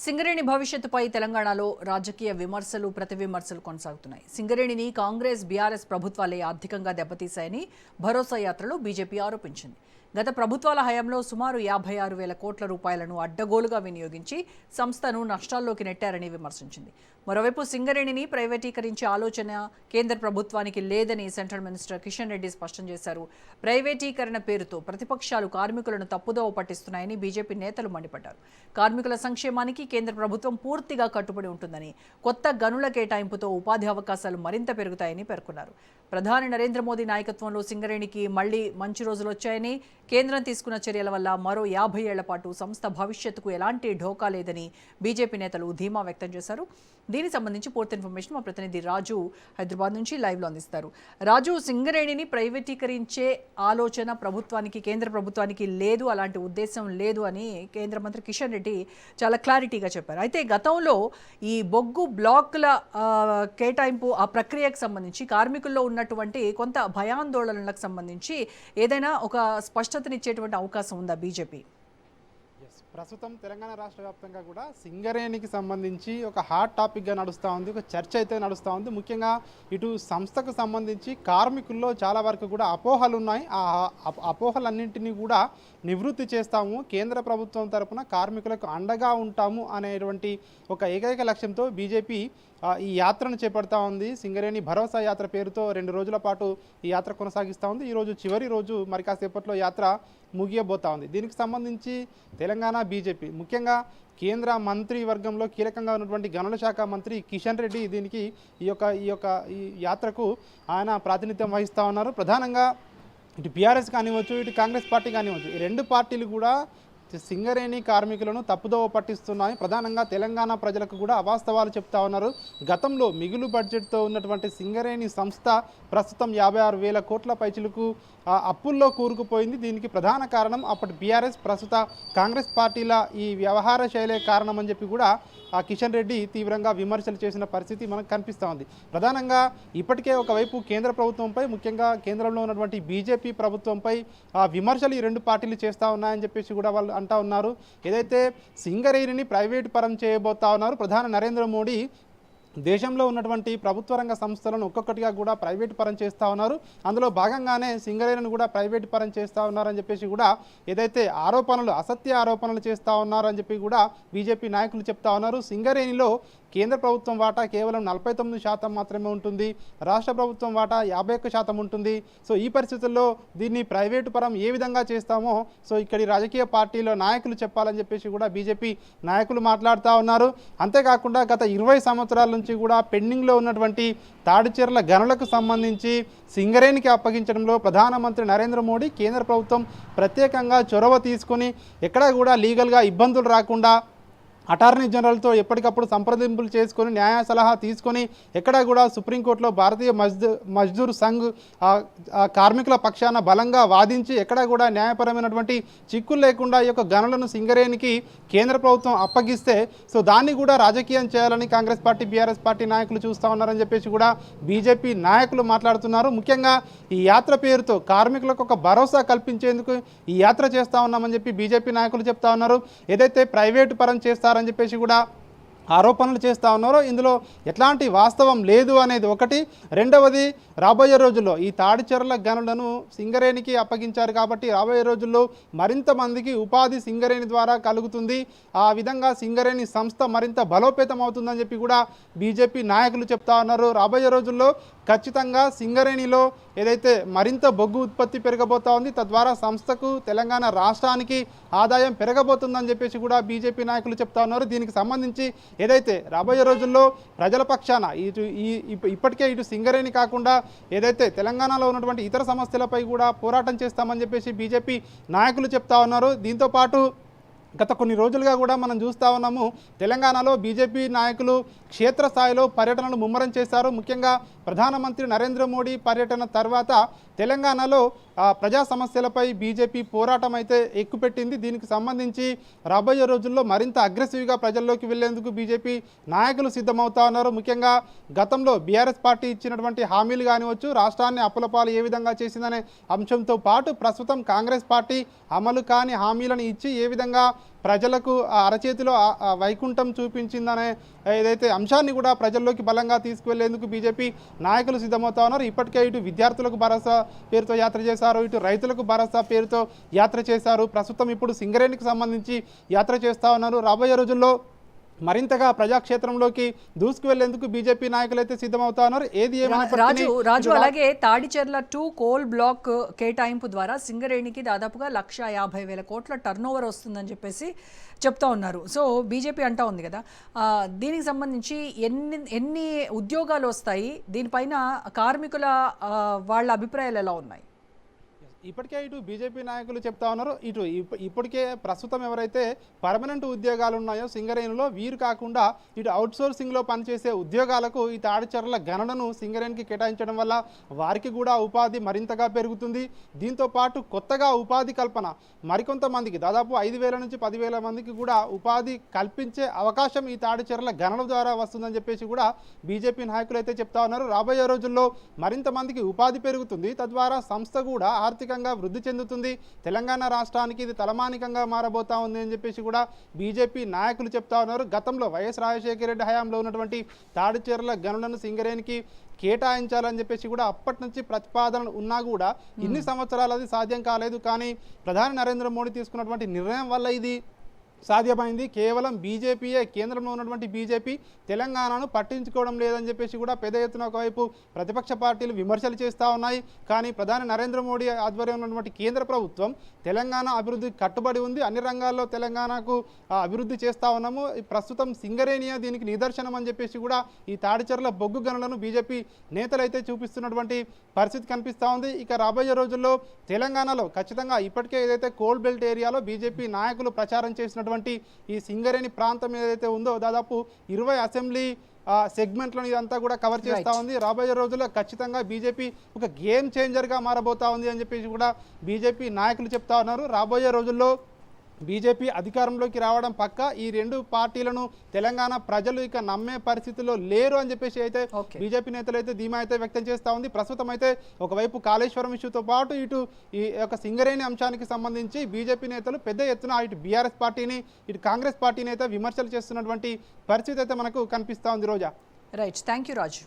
సింగరేణి భవిష్యత్తుపై తెలంగాణలో రాజకీయ విమర్శలు ప్రతి విమర్శలు కొనసాగుతున్నాయి. సింగరేణిని కాంగ్రెస్ బీఆర్ఎస్ ప్రభుత్వాలే ఆర్థికంగా దెబ్బతీశాయని భరోసా యాత్రలో బీజేపీ ఆరోపించింది. గత ప్రభుత్వాల హయాంలో సుమారు 56,000 కోట్ల రూపాయలను అడ్డగోలుగా వినియోగించి సంస్థను నష్టాల్లోకి నెట్టారని విమర్శించింది. మరోవైపు సింగరేణిని ప్రైవేటీకరించే ఆలోచన కేంద్ర ప్రభుత్వానికి లేదని సెంట్రల్ మినిస్టర్ కిషన్ రెడ్డి స్పష్టం చేశారు. ప్రైవేటీకరణ పేరుతో ప్రతిపక్షాలు కార్మికులను తప్పుదోవ పట్టిస్తున్నాయని బీజేపీ నేతలు మండిపడ్డారు. కార్మికుల సంక్షేమానికి కేంద్ర ప్రభుత్వం పూర్తిగా కట్టుబడి ఉంటుందని, కొత్త గనుల కేటాయింపుతో ఉపాధి అవకాశాలు మరింత పెరుగుతాయని పేర్కొన్నారు. ప్రధాని నరేంద్ర మోదీ నాయకత్వంలో సింగరేణికి మళ్లీ మంచి రోజులు వచ్చాయని, కేంద్రం తీసుకున్న చర్యల వల్ల మరో 50 ఏళ్ల పాటు సంస్థ భవిష్యత్తుకు ఎలాంటి ఢోకా లేదని బీజేపీ నేతలు ధీమా వ్యక్తం చేశారు. దీనికి సంబంధించి పూర్తి ఇన్ఫర్మేషన్ మా ప్రతినిధి రాజు హైదరాబాద్ నుంచి లైవ్లో అందిస్తారు. రాజు, సింగరేణిని ప్రైవేటీకరించే ఆలోచన ప్రభుత్వానికి, కేంద్ర ప్రభుత్వానికి లేదు, అలాంటి ఉద్దేశం లేదు అని కేంద్ర మంత్రి కిషన్ రెడ్డి చాలా క్లారిటీగా చెప్పారు. అయితే గతంలో ఈ బొగ్గు బ్లాకుల కేటాయింపు ఆ ప్రక్రియకు సంబంధించి కార్మికుల్లో ఉన్నటువంటి కొంత భయాందోళనలకు సంబంధించి ఏదైనా ఒక స్పష్టతనిచ్చేటువంటి అవకాశం ఉందా బీజేపీ? ప్రస్తుతం తెలంగాణ రాష్ట్ర వ్యాప్తంగా కూడా సింగరేణికి సంబంధించి ఒక హాట్ టాపిక్గా నడుస్తూ ఉంది, ఒక చర్చ అయితే నడుస్తూ ఉంది. ముఖ్యంగా ఇటు సంస్థకు సంబంధించి కార్మికుల్లో చాలా వరకు కూడా అపోహలు ఉన్నాయి. ఆ అపోహలన్నింటినీ కూడా నివృత్తి చేస్తాము, కేంద్ర ప్రభుత్వం తరపున కార్మికులకు అండగా ఉంటాము అనేటువంటి ఒక ఏకైక లక్ష్యంతో బీజేపీ ఈ యాత్రను చేపడతా ఉంది. సింగరేణి భరోసా యాత్ర పేరుతో 2 రోజుల పాటు ఈ యాత్ర కొనసాగిస్తూ ఉంది. ఈరోజు చివరి రోజు, మరి కాసేపట్లో యాత్ర ముగియబోతా ఉంది. దీనికి సంబంధించి తెలంగాణ బీజేపీ, ముఖ్యంగా కేంద్ర మంత్రి వర్గంలో కీలకంగా ఉన్నటువంటి గనుల శాఖ మంత్రి కిషన్ రెడ్డి దీనికి ఈ యాత్రకు ఆయన ప్రాతినిధ్యం వహిస్తూ ఉన్నారు. ప్రధానంగా ఇటు బీఆర్ఎస్ కానివ్వచ్చు, ఇటు కాంగ్రెస్ పార్టీ కానివ్వచ్చు, ఈ 2 పార్టీలు కూడా సింగరేణి కార్మికులను తప్పుదోవ పట్టిస్తున్నాయి. ప్రధానంగా తెలంగాణ ప్రజలకు కూడా అవాస్తవాలు చెప్తా ఉన్నారు. గతంలో మిగులు బడ్జెట్తో ఉన్నటువంటి సింగరేణి సంస్థ ప్రస్తుతం 56,000 కోట్ల పైచిలకు అప్పుల్లో కూరుకుపోయింది. దీనికి ప్రధాన కారణం అప్పటి బీఆర్ఎస్, ప్రస్తుత కాంగ్రెస్ పార్టీల ఈ వ్యవహార శైలే కారణం అని చెప్పి కూడా కిషన్ రెడ్డి తీవ్రంగా విమర్శలు చేసిన పరిస్థితి మనకు కనిపిస్తూ ఉంది. ప్రధానంగా ఇప్పటికే ఒకవైపు కేంద్ర ప్రభుత్వంపై, ముఖ్యంగా కేంద్రంలో ఉన్నటువంటి బీజేపీ ప్రభుత్వంపై విమర్శలు ఈ 2 పార్టీలు చేస్తూ ఉన్నాయని చెప్పేసి కూడా వాళ్ళు అంటూ ఉన్నారు. ఏదైతే సింగరేణిని ప్రైవేటు పరం చేయబోతా ఉన్నారు ప్రధాని నరేంద్ర మోడీ, దేశంలో ఉన్నటువంటి ప్రభుత్వ రంగ సంస్థలను ఒక్కొక్కటిగా కూడా ప్రైవేటు పరం చేస్తూ ఉన్నారు. అందులో భాగంగానే సింగరేణిని కూడా ప్రైవేటు పరం చేస్తూ ఉన్నారని చెప్పేసి కూడా ఏదైతే ఆరోపణలు, అసత్య ఆరోపణలు చేస్తూ ఉన్నారని చెప్పి కూడా బీజేపీ నాయకులు చెప్తా ఉన్నారు. సింగరేణిలో కేంద్ర ప్రభుత్వం వాటా కేవలం 49% మాత్రమే ఉంటుంది, రాష్ట్ర ప్రభుత్వం వాటా 51% ఉంటుంది. సో ఈ పరిస్థితుల్లో దీన్ని ప్రైవేటు పరం ఏ విధంగా చేస్తామో సో ఇక్కడి రాజకీయ పార్టీల నాయకులు చెప్పాలని చెప్పేసి కూడా బీజేపీ నాయకులు మాట్లాడుతూ ఉన్నారు. అంతేకాకుండా గత 20 సంవత్సరాల నుంచి కూడా పెండింగ్లో ఉన్నటువంటి తాడిచెర్ల గనులకు సంబంధించి సింగరేణికి అప్పగించడంలో ప్రధానమంత్రి నరేంద్ర మోడీ, కేంద్ర ప్రభుత్వం ప్రత్యేకంగా చొరవ తీసుకొని ఎక్కడా కూడా లీగల్గా ఇబ్బందులు రాకుండా అటార్నీ జనరల్తో ఎప్పటికప్పుడు సంప్రదింపులు చేసుకొని న్యాయ సలహా తీసుకొని ఎక్కడా కూడా సుప్రీంకోర్టులో భారతీయ మజ్దూర్ సంఘ్ కార్మికుల పక్షాన బలంగా వాదించి ఎక్కడా కూడా న్యాయపరమైనటువంటి చిక్కులు లేకుండా ఈ యొక్క గనులను సింగరేణికి కేంద్ర ప్రభుత్వం అప్పగిస్తే సో దాన్ని కూడా రాజకీయం చేయాలని కాంగ్రెస్ పార్టీ, బీఆర్ఎస్ పార్టీ నాయకులు చూస్తూ ఉన్నారని చెప్పేసి కూడా బీజేపీ నాయకులు మాట్లాడుతున్నారు. ముఖ్యంగా ఈ యాత్ర పేరుతో కార్మికులకు ఒక భరోసా కల్పించేందుకు ఈ యాత్ర చేస్తూ ఉన్నామని చెప్పి బీజేపీ నాయకులు చెప్తా ఉన్నారు. ఏదైతే ప్రైవేటు పరం చేస్తారని చెప్పేసి కూడా ఆరోపణలు చేస్తూ ఉన్నారో ఇందులో ఎట్లాంటి వాస్తవం లేదు అనేది ఒకటి. రెండవది, రాబోయే రోజుల్లో ఈ తాడిచెర్ల గనులను సింగరేణికి అప్పగించారు కాబట్టి రాబోయే రోజుల్లో మరింత మందికి ఉపాధి సింగరేణి ద్వారా కలుగుతుంది, ఆ విధంగా సింగరేణి సంస్థ మరింత బలోపేతం అవుతుందని చెప్పి కూడా బీజేపీ నాయకులు చెప్తా ఉన్నారు. రాబోయే రోజుల్లో ఖచ్చితంగా సింగరేణిలో ఏదైతే మరింత బొగ్గు ఉత్పత్తి పెరగబోతా ఉంది, తద్వారా సంస్థకు, తెలంగాణ రాష్ట్రానికి ఆదాయం పెరగబోతుందని చెప్పేసి కూడా బీజేపీ నాయకులు చెప్తా ఉన్నారు. దీనికి సంబంధించి ఏదైతే రాబోయే రోజుల్లో ప్రజల పక్షాన ఇప్పటికే ఇటు సింగరేణి కాకుండా ఏదైతే తెలంగాణలో ఉన్నటువంటి ఇతర సమస్యలపై కూడా పోరాటం చేస్తామని చెప్పేసి బీజేపీ నాయకులు చెప్తా ఉన్నారు. దీంతోపాటు గత కొన్ని రోజులుగా కూడా మనం చూస్తూ ఉన్నాము, తెలంగాణలో బీజేపీ నాయకులు క్షేత్రస్థాయిలో పర్యటనలు ముమ్మరం చేశారు. ముఖ్యంగా ప్రధానమంత్రి నరేంద్ర మోడీ పర్యటన తర్వాత తెలంగాణలో ప్రజా సమస్యలపై బీజేపీ పోరాటం అయితే ఎక్కుపెట్టింది. దీనికి సంబంధించి రాబోయే రోజుల్లో మరింత అగ్రెసివ్గా ప్రజల్లోకి వెళ్లేందుకు బీజేపీ నాయకులు సిద్ధమవుతా ఉన్నారు. ముఖ్యంగా గతంలో బీఆర్ఎస్ పార్టీ ఇచ్చినటువంటి హామీలు కానివచ్చు, రాష్ట్రాన్ని అప్పులపాలు ఏ విధంగా చేసిందనే అంశంతో పాటు ప్రస్తుతం కాంగ్రెస్ పార్టీ అమలు కాని హామీలను ఇచ్చి ఏ విధంగా ప్రజలకు ఆ అరచేతిలో ఆ వైకుంఠం చూపించిందనే ఏదైతే అంశాన్ని కూడా ప్రజల్లోకి బలంగా తీసుకువెళ్లేందుకు బీజేపీ నాయకులు సిద్ధమవుతా ఉన్నారు. ఇప్పటికే ఇటు విద్యార్థులకు భరోసా పేరుతో యాత్ర చేశారు, ఇటు రైతులకు భరోసా పేరుతో యాత్ర చేశారు. ప్రస్తుతం ఇప్పుడు సింగరేణికి సంబంధించి యాత్ర చేస్తూ ఉన్నారు. రాబోయే రోజుల్లో మరింతగా ప్రజాక్షేత్రంలోకి దూసుకువెళ్లేందుకు బీజేపీ నాయకులు అయితే సిద్ధమవుతా ఉన్నారు. ఏది రాజు అలాగే తాడిచెర్ల 2 కోల్ బ్లాక్ కేటాయింపు ద్వారా సింగరేణికి దాదాపుగా 1,50,000 కోట్ల టర్న్ ఓవర్ వస్తుందని చెప్పేసి చెప్తా ఉన్నారు. సో బీజేపీ అంటా ఉంది కదా, దీనికి సంబంధించి ఎన్ని ఉద్యోగాలు వస్తాయి, దీనిపైన కార్మికుల వాళ్ళ అభిప్రాయాలు ఎలా ఉన్నాయి? ఇప్పటికే ఇటు బీజేపీ నాయకులు చెప్తా ఉన్నారు, ఇప్పటికే ప్రస్తుతం ఎవరైతే పర్మనెంట్ ఉద్యోగాలు ఉన్నాయో సింగరేణిలో వీరు కాకుండా ఇటు అవుట్సోర్సింగ్లో పనిచేసే ఉద్యోగాలకు ఈ తాడిచెర్ల గణనను సింగరేణికి కేటాయించడం వల్ల వారికి కూడా ఉపాధి మరింతగా పెరుగుతుంది. దీంతో పాటు కొత్తగా ఉపాధి కల్పన మరికొంతమందికి దాదాపు 5,000 నుంచి 10,000 మందికి కూడా ఉపాధి కల్పించే అవకాశం ఈ తాడిచెర్ల గణన ద్వారా వస్తుందని చెప్పేసి కూడా బీజేపీ నాయకులు అయితే చెప్తా ఉన్నారు. రాబోయే రోజుల్లో మరింత మందికి ఉపాధి పెరుగుతుంది, తద్వారా సంస్థ కూడా ఆర్థిక వృద్ధి చెందుతుంది. తెలంగాణ రాష్ట్రానికి ఇది తలమానికంగా మారబోతా ఉంది అని చెప్పేసి కూడా బీజేపీ నాయకులు చెప్తా ఉన్నారు. గతంలో వైఎస్ రాజశేఖర రెడ్డి హయాంలో ఉన్నటువంటి తాడిచెర్ల గనులను సింగరేణికి కేటాయించాలని చెప్పేసి కూడా అప్పటి నుంచి ప్రతిపాదనలు ఉన్నా కూడా ఇన్ని సంవత్సరాలు అది సాధ్యం కాలేదు. కానీ ప్రధాని నరేంద్ర మోడీ తీసుకున్నటువంటి నిర్ణయం వల్ల ఇది సాధ్యమైంది. కేవలం బీజేపీయే, కేంద్రంలో ఉన్నటువంటి బీజేపీ తెలంగాణను పట్టించుకోవడం లేదని చెప్పేసి కూడా పెద్ద ఎత్తున ఒకవైపు ప్రతిపక్ష పార్టీలు విమర్శలు చేస్తూ ఉన్నాయి. కానీ ప్రధాని నరేంద్ర మోడీ ఆధ్వర్యంలో ఉన్నటువంటి కేంద్ర ప్రభుత్వం తెలంగాణ అభివృద్ధికి కట్టుబడి ఉంది. అన్ని రంగాల్లో తెలంగాణకు అభివృద్ధి చేస్తూ ఉన్నాము. ప్రస్తుతం సింగరేణియా దీనికి నిదర్శనం అని చెప్పేసి కూడా ఈ తాడిచెర్ల బొగ్గు గనులను బీజేపీ నేతలైతే చూపిస్తున్నటువంటి పరిస్థితి కనిపిస్తూ ఉంది. ఇక రాబోయే రోజుల్లో తెలంగాణలో ఖచ్చితంగా ఇప్పటికే ఏదైతే కోల్ బెల్ట్ ఏరియాలో బీజేపీ నాయకులు ప్రచారం చేసినటువంటి ఈ సింగరేణి ప్రాంతం ఏదైతే ఉందో దాదాపు 20 అసెంబ్లీ సెగ్మెంట్లను ఇదంతా కూడా కవర్ చేస్తూ ఉంది. రాబోయే రోజుల్లో ఖచ్చితంగా బీజేపీ ఒక గేమ్ చేంజర్గా మారబోతా ఉంది అని చెప్పేసి కూడా బీజేపీ నాయకులు చెప్తా ఉన్నారు. రాబోయే రోజుల్లో బీజేపీ అధికారంలోకి రావడం పక్క, ఈ రెండు పార్టీలను తెలంగాణ ప్రజలు ఇక నమ్మే పరిస్థితిలో లేరు అని చెప్పేసి అయితే బీజేపీ నేతలు అయితే ధీమా అయితే వ్యక్తం చేస్తూ ఉంది. ప్రస్తుతం అయితే ఒకవైపు కాళేశ్వరం ఇష్యూతో పాటు ఇటు ఈ యొక్క సింగరేణి అంశానికి సంబంధించి బీజేపీ నేతలు పెద్ద ఎత్తున ఇటు బీఆర్ఎస్ పార్టీని ఇటు కాంగ్రెస్ పార్టీని అయితే విమర్శలు చేస్తున్నటువంటి పరిస్థితి అయితే మనకు కనిపిస్తూ ఉంది. Roja. Right, thank you Raju.